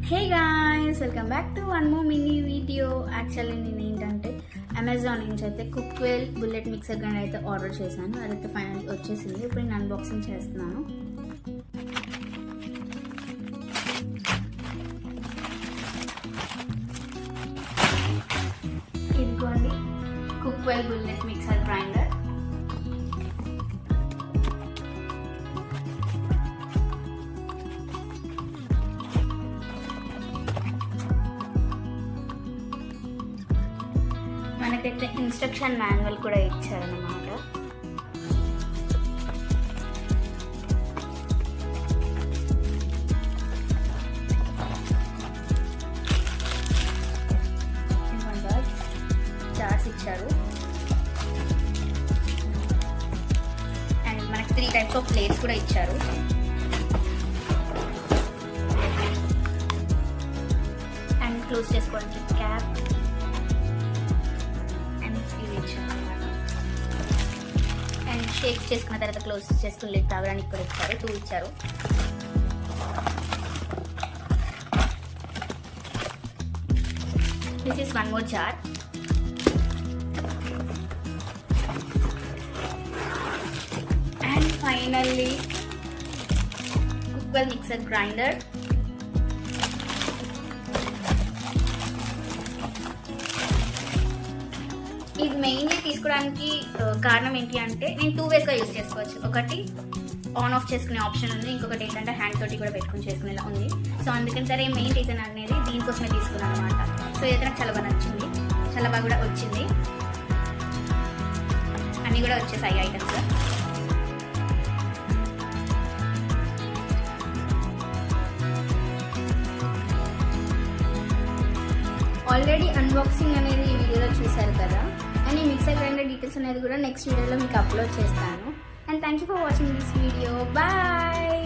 Hey guys, welcome back to one more mini video. Actually నేను ఏంటంటే Amazon నుంచి అయితే కుక్వెల్ బుల్లెట్ మిక్సర్ గ్రైండర్ అయితే ఆర్డర్ చేశాను. అదైతే ఫైనల్లీ వచ్చేసింది. ఇప్పుడు నేను అన్బాక్సింగ్ చేస్తున్నాను. ఇదిగోండి కుక్వెల్ బుల్లెట్ మిక్సర్ గ్రైండర్. మనకైతే ఇన్స్ట్రక్షన్ మాన్యువల్ కూడా ఇచ్చారన్నమాట. జార్స్ ఇచ్చారు అండ్ మనకి 3 టైప్స్ ఆఫ్ ప్లేట్స్ కూడా ఇచ్చారు. అండ్ క్లోజ్ చేసుకోవడానికి క్యాప్ అండ్ షేక్స్ చేసుకున్న తర్వాత క్లోజ్ చేసుకుని లిడ్ తాగడానికి కూడా ఇచ్చారు. 2 ఇచ్చారు. This is one more jar. And finally Cookwell mixer grinder. ఇది మెయిన్లీ తీసుకోవడానికి కారణం ఏంటి అంటే నేను 2 వేస్గా యూజ్ చేసుకోవచ్చు. ఒకటి ఆన్ ఆఫ్ చేసుకునే ఆప్షన్ ఉంది, ఇంకొకటి ఏంటంటే హ్యాండ్ తోటి కూడా పెట్టుకుని చేసుకునేలా ఉంది. సో అందుకని సరే మెయిన్ రీజన్ అనేది దీనికోసమే తీసుకున్నాను అనమాట. సో ఇదైతే నాకు చాలా బాగా నచ్చింది, చాలా బాగా కూడా వచ్చింది. అన్నీ కూడా వచ్చేసాయి ఐటమ్స్. ఆల్రెడీ అన్బాక్సింగ్ అనేది ఈ వీడియోలో చూశారు కదా. అండ్ ఈ మిక్సర్ గ్రైండర్ డీటెయిల్స్ అనేది కూడా నెక్స్ట్ వీడియోలో మీకు అప్లోడ్ చేస్తాను. And thank you for watching this video. Bye.